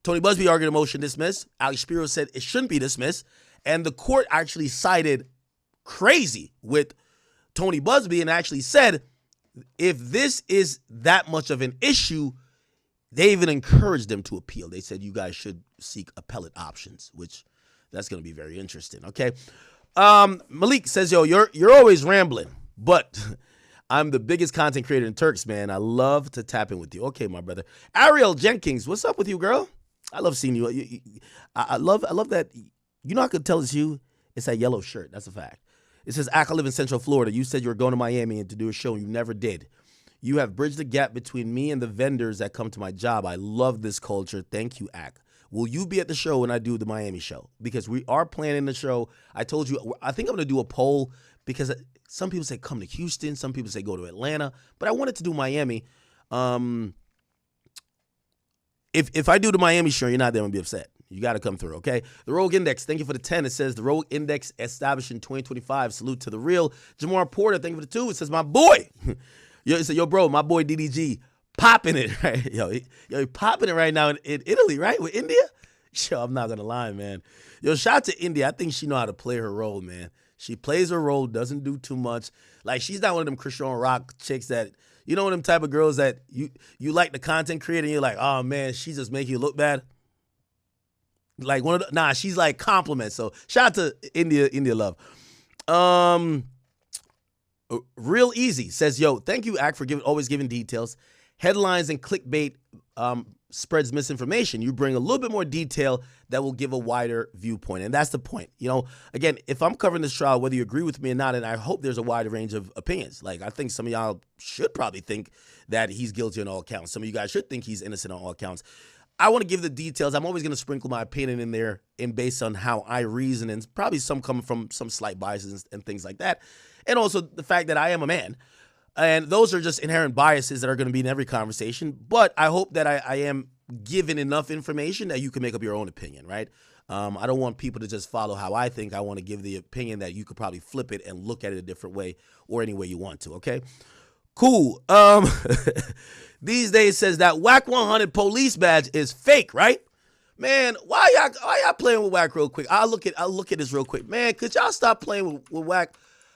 Tony Busby argued a motion to dismiss. Alex Spiro said it shouldn't be dismissed. And the court actually sided crazy with Tony Busby and actually said, if this is that much of an issue, they even encouraged them to appeal. They said you guys should seek appellate options, which that's going to be very interesting, okay? Malik says, yo, you're always rambling, but I'm the biggest content creator in Turks, man. I love to tap in with you. Okay, my brother. Ariel Jenkins, what's up with you, girl? I love seeing you. I love that. You know I could tell it's you. It's that yellow shirt. That's a fact. It says, I live in Central Florida. You said you were going to Miami and to do a show, and you never did. You have bridged the gap between me and the vendors that come to my job. I love this culture. Thank you, Ak. Will you be at the show when I do the Miami show? Because we are planning the show. I told you, I think I'm going to do a poll because some people say come to Houston. Some people say go to Atlanta. But I wanted to do Miami. If I do the Miami show, you're not there, I'm going to be upset. You got to come through, okay? The Rogue Index, thank you for the 10. It says, the Rogue Index established in 2025. Salute to the real. Jamar Porter, thank you for the 2. It says, my boy. It said, yo, bro, my boy DDG popping it, right? Yo, he popping it right now in Italy, right? With India? Yo, I'm not going to lie, man. Yo, shout out to India. I think she know how to play her role, man. She plays her role, doesn't do too much. Like, she's not one of them Christian Rock chicks that, you know, them type of girls that you like the content creator and you're like, oh, man, she just making you look bad. Like, she's like compliments. So, shout out to India love. Real Easy says, yo, thank you, Ak, for always giving details. Headlines and clickbait spreads misinformation. You bring a little bit more detail that will give a wider viewpoint. And that's the point. You know, again, if I'm covering this trial, whether you agree with me or not, and I hope there's a wide range of opinions. Like, I think some of y'all should probably think that he's guilty on all counts. Some of you guys should think he's innocent on all counts. I want to give the details. I'm always going to sprinkle my opinion in there and based on how I reason, and probably some coming from some slight biases and things like that. And also the fact that I am a man. And those are just inherent biases that are going to be in every conversation. But I hope that I am given enough information that you can make up your own opinion, right? I don't want people to just follow how I think. I want to give the opinion that you could probably flip it and look at it a different way or any way you want to, okay? Cool. These days says that Wack 100 police badge is fake, right? Man, why y'all playing with Wack real quick? I'll look at this real quick. Man, could y'all stop playing with Wack?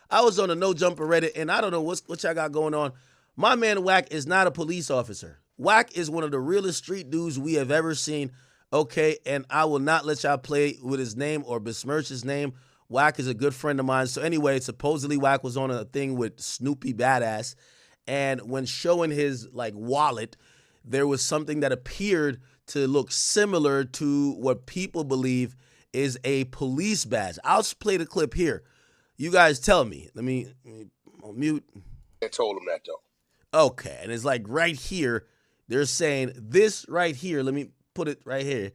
I was on a No Jumper Reddit, and I don't know what y'all got going on. My man Wack is not a police officer. Wack is one of the realest street dudes we have ever seen, okay? And I will not let y'all play with his name or besmirch his name. Wack is a good friend of mine. So anyway, supposedly Wack was on a thing with Snoopy Badass, and when showing his wallet, there was something that appeared to look similar to what people believe is a police badge. I'll play the clip here. You guys tell me. Let me mute. I told him that though. Okay, and it's right here. They're saying this right here. Let me put it right here.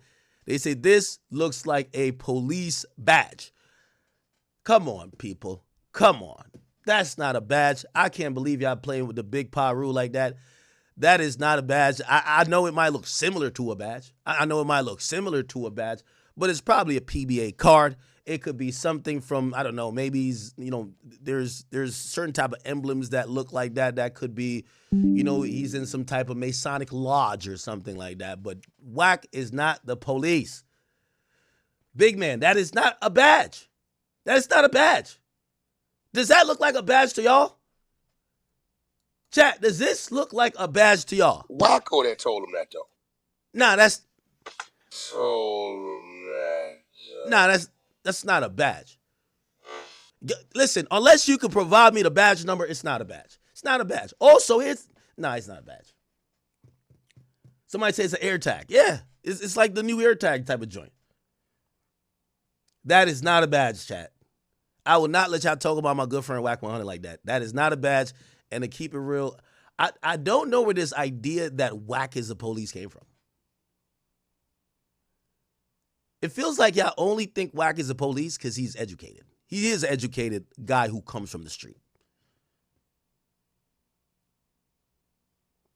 They say this looks like a police badge. Come on, people. Come on. That's not a badge. I can't believe y'all playing with the big paw rule like that. That is not a badge. I know it might look similar to a badge. I know it might look similar to a badge, but it's probably a PBA card. It could be something from, I don't know, maybe he's, there's certain type of emblems that look like that. That could be, he's in some type of Masonic lodge or something like that. But Wack is not the police. Big man, that is not a badge. That is not a badge. Does that look like a badge to y'all? Chat, does this look like a badge to y'all? Wacko that told him that, though. Nah, that's... Told him that. Nah, that's not a badge. Listen, unless you can provide me the badge number, it's not a badge. It's not a badge. Also, it's not a badge. Somebody say it's an AirTag. Yeah, it's like the new AirTag type of joint. That is not a badge, chat. I will not let y'all talk about my good friend Wack 100 like that. That is not a badge. And to keep it real, I don't know where this idea that Wack is the police came from. It feels like y'all only think Wack is the police because he's educated. He is an educated guy who comes from the street.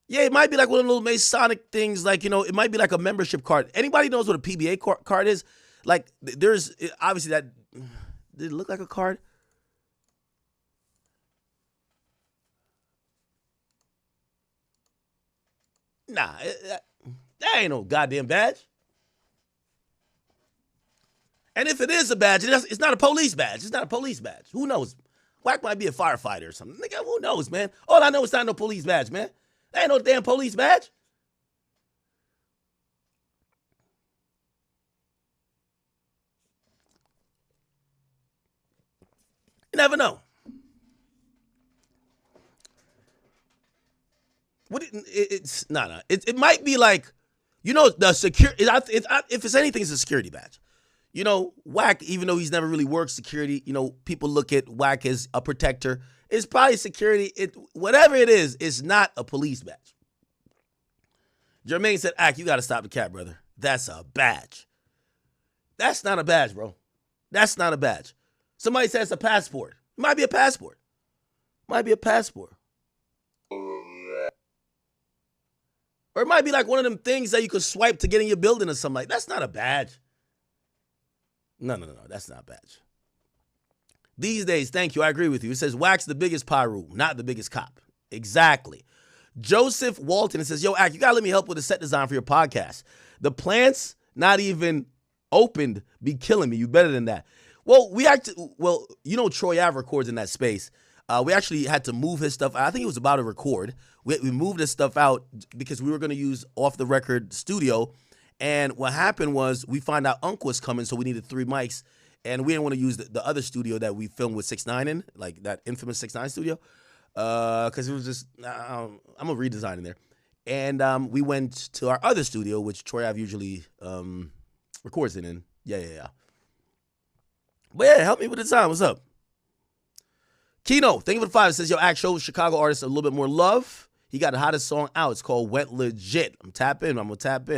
Yeah, it might be like one of those Masonic things, like, it might be like a membership card. Anybody knows what a PBA card is? Like, there's obviously that. Did it look like a card? Nah, that ain't no goddamn badge. And if it is a badge, it's not a police badge. It's not a police badge. Who knows? Wack might be a firefighter or something. Nigga, who knows, man? All I know is not no police badge, man. That ain't no damn police badge. You never know. It might be like, the security. If it's anything, it's a security badge. Wack, even though he's never really worked security, people look at Wack as a protector. It's probably security. Whatever it is, it's not a police badge. Jermaine said, Ack, you got to stop the cat, brother. That's a badge. That's not a badge, bro. That's not a badge. Somebody says a passport. It might be a passport. Might be a passport. Or it might be like one of them things that you could swipe to get in your building or something like that. That's not a badge. No, that's not a badge. These days, thank you, I agree with you. It says, Wack's the biggest pyro, not the biggest cop. Exactly. Joseph Walton, it says, yo, Ack, you got to let me help with the set design for your podcast. The plants not even opened be killing me. You better than that. Well, Troy Ave records in that space. We actually had to move his stuff. I think it was about to record. We moved his stuff out because we were going to use off-the-record studio. And what happened was we found out Unc was coming, so we needed 3 mics. And we didn't want to use the other studio that we filmed with 6ix9ine in, like that infamous 6ix9ine studio, because it was just, I'm a redesign in there. And we went to our other studio, which Troy Ave usually records in. Yeah. But yeah, help me with the design. What's up? Kino, thank you for the 5. It says, yo, Ack, show Chicago artists a little bit more love. He got the hottest song out. It's called Went Legit. I'm going to tap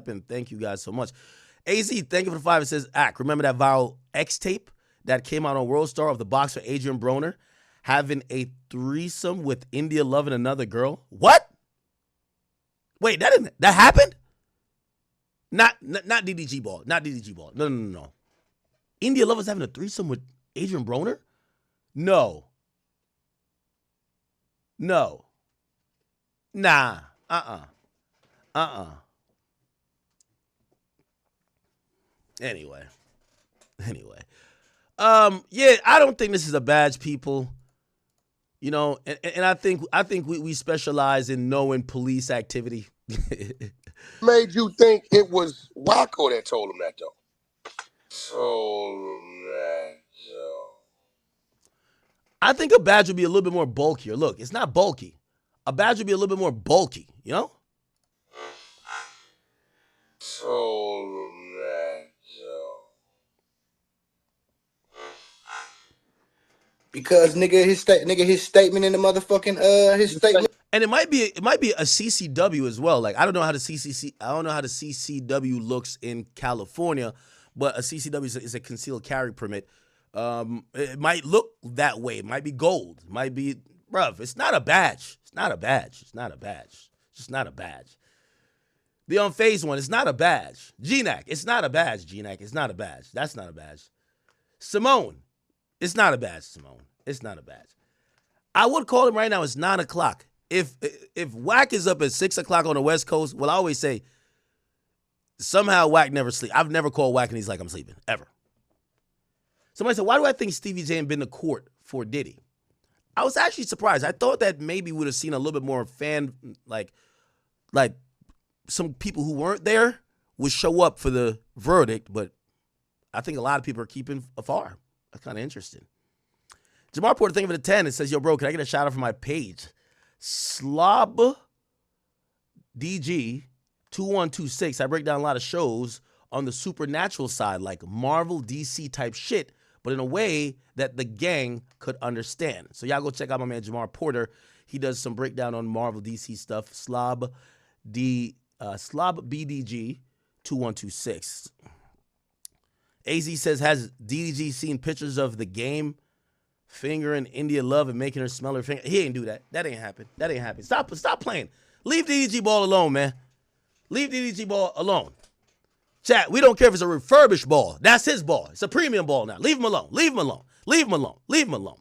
in. Thank you guys so much. AZ, thank you for the 5. It says, Ack, remember that viral X tape that came out on World Star of the boxer Adrian Broner having a threesome with India loving another girl? What? Wait, that happened? Not DDG Ball. Not DDG Ball. No. India Lover's having a threesome with Adrian Broner? No. Nah. Anyway. Yeah, I don't think this is a badge, people. And I think we specialize in knowing police activity. Made you think it was Wacko that told him that, though? I think a badge would be a little bit more bulkier. Look, it's not bulky. A badge would be a little bit more bulky, Because his statement in the motherfucking his statement. And it might be a CCW as well. Like I don't know how the CCW looks in California, but a CCW is a concealed carry permit. It might look that way. It might be gold. It might be, bruv. It's not a badge. It's not a badge. It's not a badge. It's just not a badge. The unfazed one, it's not a badge. GNAC, it's not a badge, GNAC. It's not a badge. That's not a badge. Simone. It's not a badge, Simone. It's not a badge. I would call him right now. It's 9 o'clock. If Wack is up at 6 o'clock on the West Coast, well, I always say somehow Wack never sleeps. I've never called Wack and he's like, I'm sleeping, ever. Somebody said, why do I think Stevie J ain't been to court for Diddy? I was actually surprised. I thought that maybe we would have seen a little bit more like some people who weren't there would show up for the verdict, but I think a lot of people are keeping afar. That's kind of interesting. Jamar Porter, thank you for the 10. It says, yo, bro, can I get a shout out from my page? Slob DG 2126. I break down a lot of shows on the supernatural side, like Marvel, DC type shit, but in a way that the gang could understand. So y'all go check out my man Jamar Porter. He does some breakdown on Marvel, DC stuff. Slob BDG 2126. AZ says, has DDG seen pictures of the game fingering India Love and making her smell her finger? He ain't do that. That ain't happen. That ain't happen. Stop playing. Leave DDG ball alone, man. Leave DDG ball alone. Chat, we don't care if it's a refurbished ball. That's his ball. It's a premium ball now. Leave him alone. Leave him alone. Leave him alone. Leave him alone.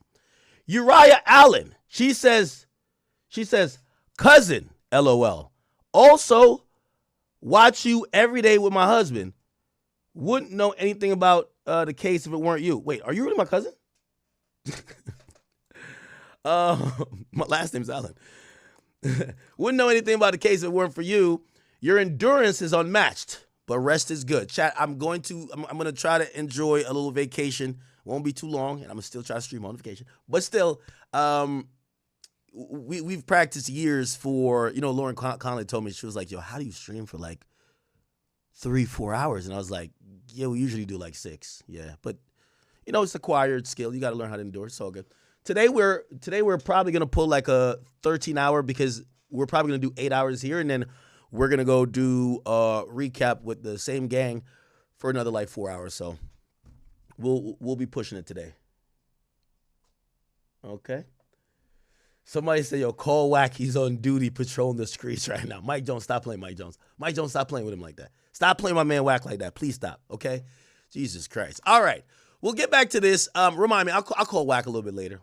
Uriah Allen. She says, cousin, LOL. Also, watch you every day with my husband. Wouldn't know anything about the case if it weren't you. Wait, are you really my cousin? My last name's Allen. Wouldn't know anything about the case if it weren't for you. Your endurance is unmatched, but rest is good. Chat, I'm going to try to enjoy a little vacation. Won't be too long, and I'm gonna still try to stream on vacation. But still, we've practiced years for, Lauren Conley told me, she was like, yo, how do you stream for like 3-4 hours? And I was like, yeah, we usually do like 6. Yeah, but it's acquired skill. You got to learn how to endure. It's all good. Today we're probably gonna pull like a 13-hour because we're probably gonna do 8 hours here, and then we're gonna go do a recap with the same gang for another like 4 hours. So we'll be pushing it today. Okay. Somebody say, yo, call Wack. He's on duty patrolling the streets right now. Mike Jones, stop playing Mike Jones. Mike Jones, stop playing with him like that. Stop playing my man Wack like that. Please stop, okay? Jesus Christ. All right. We'll get back to this. Remind me, I'll call Wack a little bit later.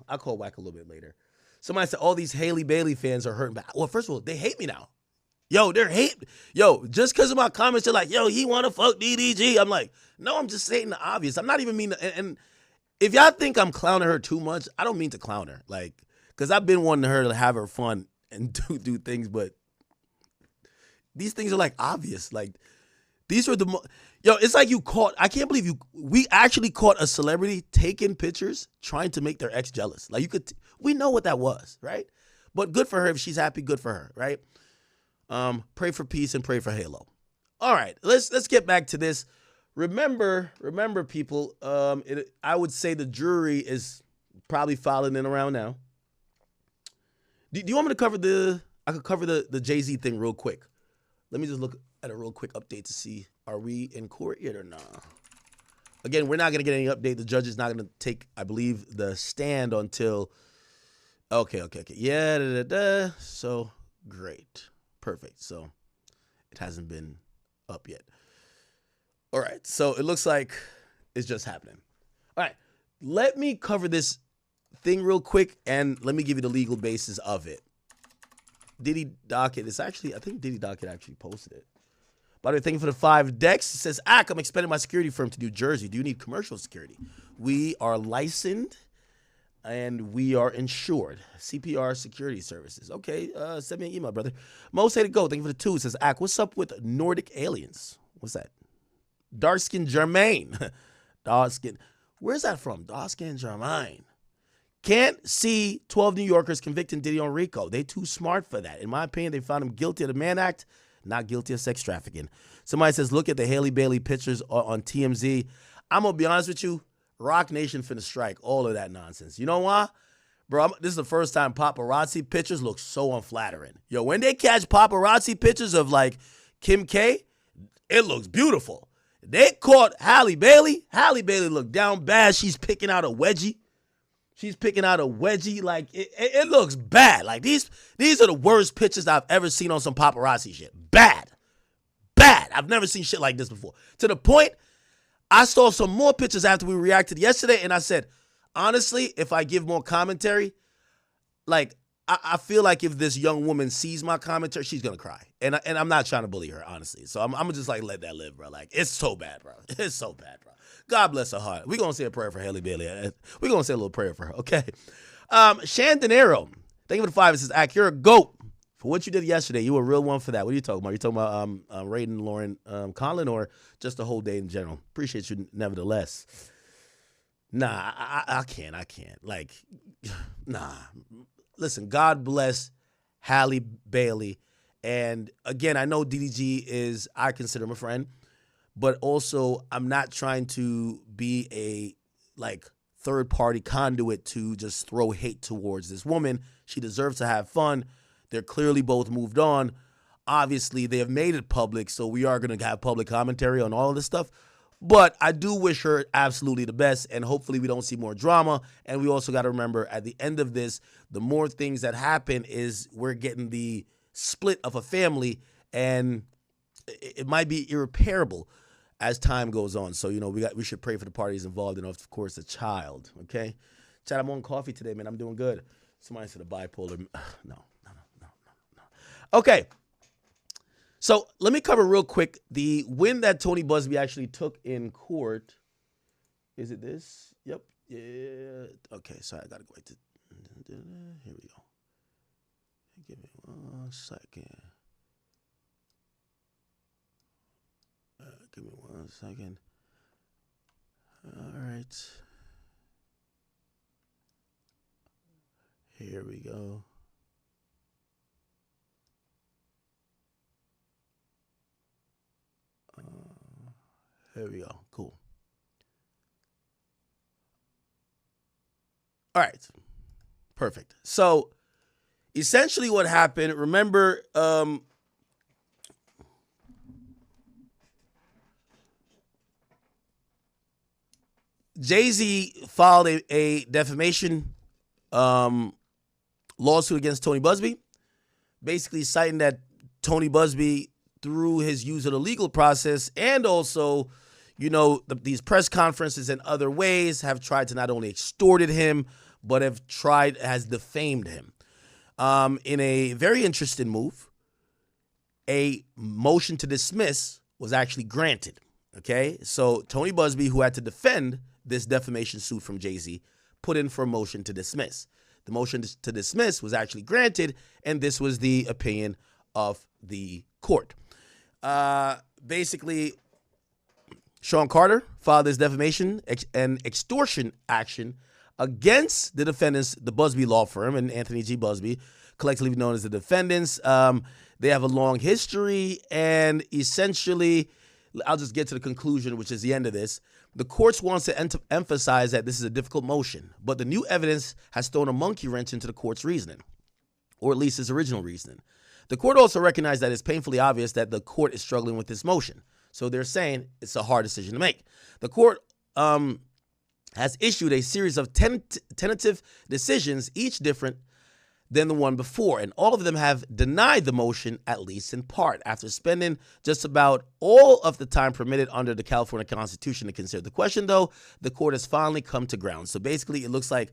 Somebody said all these Haley Bailey fans are hurting back. Well, first of all, they hate me now. Yo, just because of my comments, they're like, yo, he want to fuck DDG. I'm like, no, I'm just saying the obvious. I'm not even mean to, and if y'all think I'm clowning her too much, I don't mean to clown her. Like, because I've been wanting her to have her fun and do things, but these things are like obvious. Like, these are it's like I can't believe we actually caught a celebrity taking pictures trying to make their ex jealous. Like, we know what that was, right? But good for her. If she's happy, good for her, right? Pray for peace and pray for Halo. All right, let's get back to this. Remember, people, I would say the jury is probably filing in around now. Do you want me to I could cover the Jay-Z thing real quick. Let me just look at a real quick update to see, are we in court yet or not? Again, we're not going to get any update. The judge is not going to take, I believe, the stand until, okay. Yeah, so great. Perfect. So it hasn't been up yet. All right, so it looks like it's just happening. All right, let me cover this thing real quick, and let me give you the legal basis of it. Diddy Docket is actually, I think Diddy Docket actually posted it. By the way, thank you for the 5 decks. It says, I'm expanding my security firm to New Jersey. Do you need commercial security? We are licensed and we are insured. CPR Security Services. Okay, send me an email, brother. Most Say to Go, thank you for the 2. It says, what's up with Nordic aliens? What's that? Dark Skin Jermaine. Dark Skin. Where's that from? Dark Skin Jermaine. Can't see 12 New Yorkers convicting Diddy on RICO. They too smart for that. In my opinion, they found him guilty of the Mann Act, not guilty of sex trafficking. Somebody says, look at the Haley Bailey pictures on TMZ. I'm going to be honest with you. Rock Nation finna strike all of that nonsense. You know why? Bro, this is the first time paparazzi pictures look so unflattering. Yo, when they catch paparazzi pictures of like Kim K, it looks beautiful. They caught Halle Bailey. Halle Bailey looked down bad. She's picking out a wedgie. Like, it looks bad. Like, these are the worst pictures I've ever seen on some paparazzi shit. Bad. I've never seen shit like this before. To the point, I saw some more pictures after we reacted yesterday, and I said, honestly, if I give more commentary, like, I feel like if this young woman sees my commentary, she's going to cry. And I'm not trying to bully her, honestly. So I'm going to just, like, let that live, bro. Like, it's so bad, bro. It's so bad, bro. God bless her heart. We're going to say a prayer for Haley Bailey. We're going to say a little prayer for her, okay? Shandonero, thank you for the 5. It says, Ak, you're a GOAT. For what you did yesterday, you were a real one for that. What are you talking about? You talking about Raiden Lauren Conlon or just the whole day in general? Appreciate you nevertheless. Nah, I can't. Like, nah. Listen, God bless Halle Bailey. And again, I know DDG is, I consider him a friend, but also I'm not trying to be a, like, third-party conduit to just throw hate towards this woman. She deserves to have fun. They're clearly both moved on. Obviously, they have made it public, so we are going to have public commentary on all of this stuff. But I do wish her absolutely the best, and hopefully we don't see more drama. And we also got to remember, at the end of this, the more things that happen is we're getting the split of a family, and it might be irreparable as time goes on. So, you know, we should pray for the parties involved and, of course, the child, okay? Chad, I'm on coffee today, man. I'm doing good. Somebody said a bipolar. No. Okay. So let me cover real quick the win that Tony Busby actually took in court. Is it this? Yep. Yeah. Okay, sorry, I gotta go right to. Here we go. Give me 1 second. Give me 1 second. All right. Here we go. There we go. Cool. All right. Perfect. So, essentially what happened, remember, Jay-Z filed a defamation lawsuit against Tony Busby, basically citing that Tony Busby, through his use of the legal process and also, you know, these press conferences and other ways have tried to not only extorted him, but has defamed him. In a very interesting move, a motion to dismiss was actually granted, okay? So Tony Busby, who had to defend this defamation suit from Jay-Z, put in for a motion to dismiss. The motion to dismiss was actually granted, and this was the opinion of the court. Basically, Sean Carter filed this defamation and extortion action against the defendants, the Busby law firm and Anthony G. Busby, collectively known as the defendants. They have a long history, and essentially, I'll just get to the conclusion, which is the end of this. The courts wants to emphasize that this is a difficult motion, but the new evidence has thrown a monkey wrench into the court's reasoning, or at least its original reasoning. The court also recognized that it's painfully obvious that the court is struggling with this motion. So they're saying it's a hard decision to make. The court has issued a series of tentative decisions, each different than the one before, and all of them have denied the motion, at least in part. After spending just about all of the time permitted under the California Constitution to consider the question, though, the court has finally come to ground. So basically, it looks like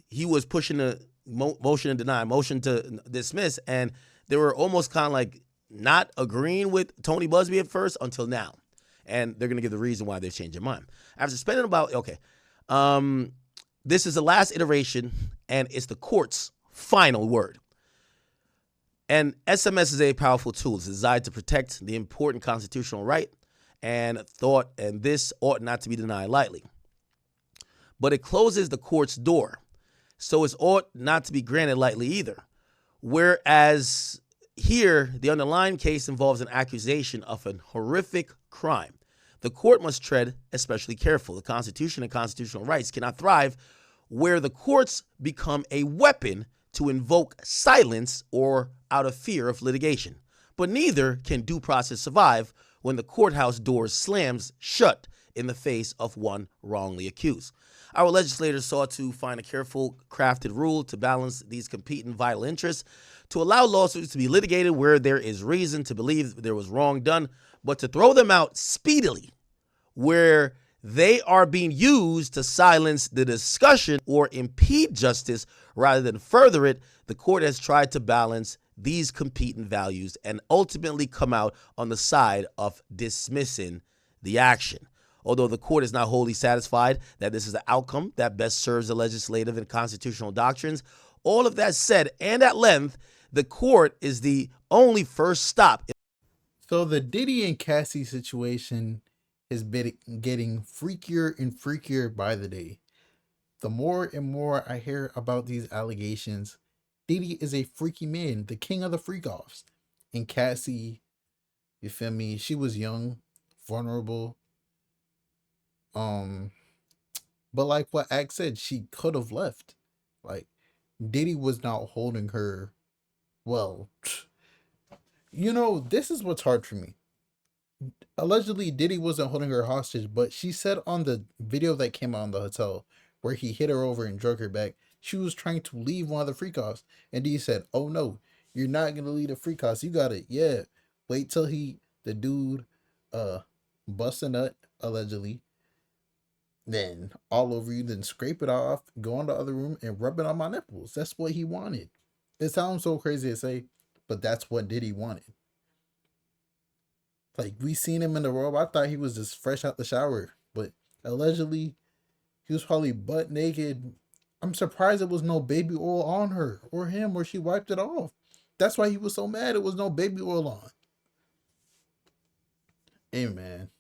he was pushing a motion to deny, motion to dismiss, and they were almost kind of like not agreeing with Tony Busby at first until now. And they're going to give the reason why they've changed their mind. After spending this is the last iteration, and it's the court's final word. And SMS is a powerful tool. It's designed to protect the important constitutional right and thought, and this ought not to be denied lightly. But it closes the court's door, so it ought not to be granted lightly either. Whereas here, the underlying case involves an accusation of a horrific crime. The court must tread especially careful. The Constitution and constitutional rights cannot thrive where the courts become a weapon to invoke silence or out of fear of litigation. But neither can due process survive when the courthouse door slams shut in the face of one wrongly accused. Our legislators sought to find a careful crafted rule to balance these competing vital interests, to allow lawsuits to be litigated where there is reason to believe there was wrong done, but to throw them out speedily where they are being used to silence the discussion or impede justice rather than further it. The court has tried to balance these competing values and ultimately come out on the side of dismissing the action. Although the court is not wholly satisfied that this is the outcome that best serves the legislative and constitutional doctrines, all of that said and at length, the court is the only first stop. So the Diddy and Cassie situation has been getting freakier and freakier by the day. The more and more I hear about these allegations, Diddy is a freaky man, the king of the freak-offs. And Cassie, you feel me, she was young, vulnerable. But like what Ak said, she could have left. Like, Diddy was not holding her. Well, this is what's hard for me. Allegedly, Diddy wasn't holding her hostage, but she said on the video that came out in the hotel where he hit her over and drug her back, she was trying to leave one of the freak-offs. And Diddy said, oh no, you're not going to leave the freak-offs. You got it. Yeah. Wait till the dude, bust a nut, allegedly. Then all over you, then scrape it off, go in the other room and rub it on my nipples. That's what he wanted. It sounds so crazy to say, but that's what Diddy wanted. Like, we seen him in the robe. I thought he was just fresh out the shower, but allegedly he was probably butt naked. I'm surprised there was no baby oil on her or him, or she wiped it off. That's why he was so mad. It was no baby oil on. Hey man,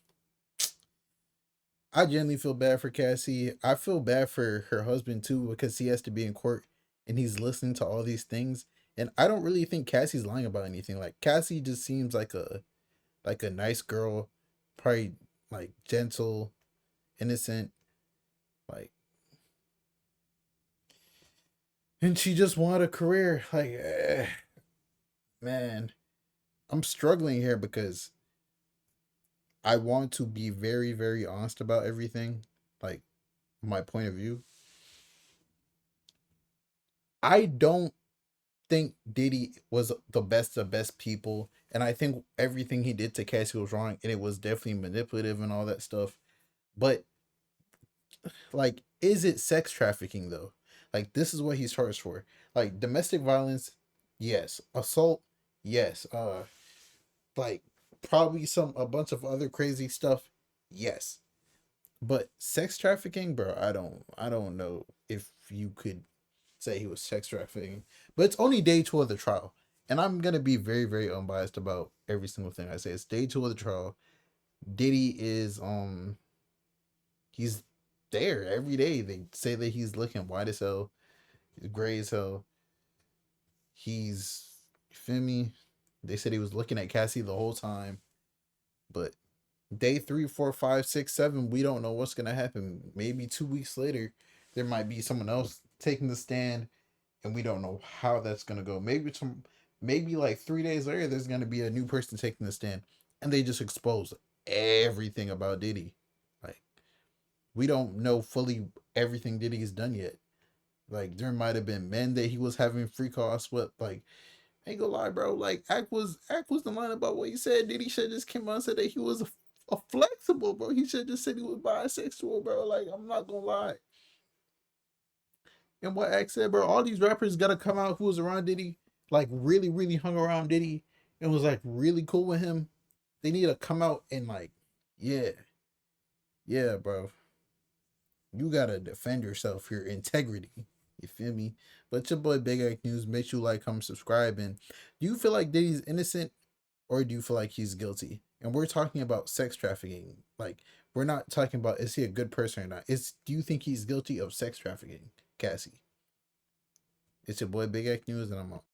I genuinely feel bad for Cassie. I feel bad for her husband too, because he has to be in court and he's listening to all these things. And I don't really think Cassie's lying about anything. Like, Cassie just seems like a nice girl, probably like gentle, innocent, like, and she just wanted a career. Like, man, I'm struggling here because I want to be very, very honest about everything, like my point of view. I don't think Diddy was the best of best people, and I think everything he did to Cassie was wrong, and it was definitely manipulative and all that stuff. But like, is it sex trafficking though? Like, this is what he's charged for. Like, domestic violence, yes. Assault, yes. Like, probably a bunch of other crazy stuff, yes. But sex trafficking, bro, I don't know if you could say he was sex trafficking. But it's only day 2 of the trial. And I'm gonna be very, very unbiased about every single thing I say. It's day 2 of the trial. Diddy is he's there every day. They say that he's looking white as hell, he's gray as hell. He's, you feel me? They said he was looking at Cassie the whole time. But day 3, 4, 5, 6, 7, we don't know what's gonna happen. Maybe 2 weeks later, there might be someone else taking the stand, and we don't know how that's gonna go. Maybe like 3 days later, there's gonna be a new person taking the stand, and they just expose everything about Diddy. Like, we don't know fully everything Diddy's done yet. Like, there might have been men that he was having free calls with. Like, I ain't gonna lie, bro. Like, Ak was the line about what he said. Diddy should just came out and said that he was a flexible, bro. He should just said he was bisexual, bro. Like, I'm not gonna lie. And what Ak said, bro, all these rappers gotta come out who was around Diddy, like really, really hung around Diddy and was like really cool with him. They need to come out and like, yeah, bro. You gotta defend yourself, your integrity. You feel me? But your boy Big Ak News. Make sure you like, comment, subscribe. And do you feel like Diddy's innocent, or do you feel like he's guilty? And we're talking about sex trafficking. Like, we're not talking about is he a good person or not. Do you think he's guilty of sex trafficking, Cassie? It's your boy Big Ak News, and I'm out.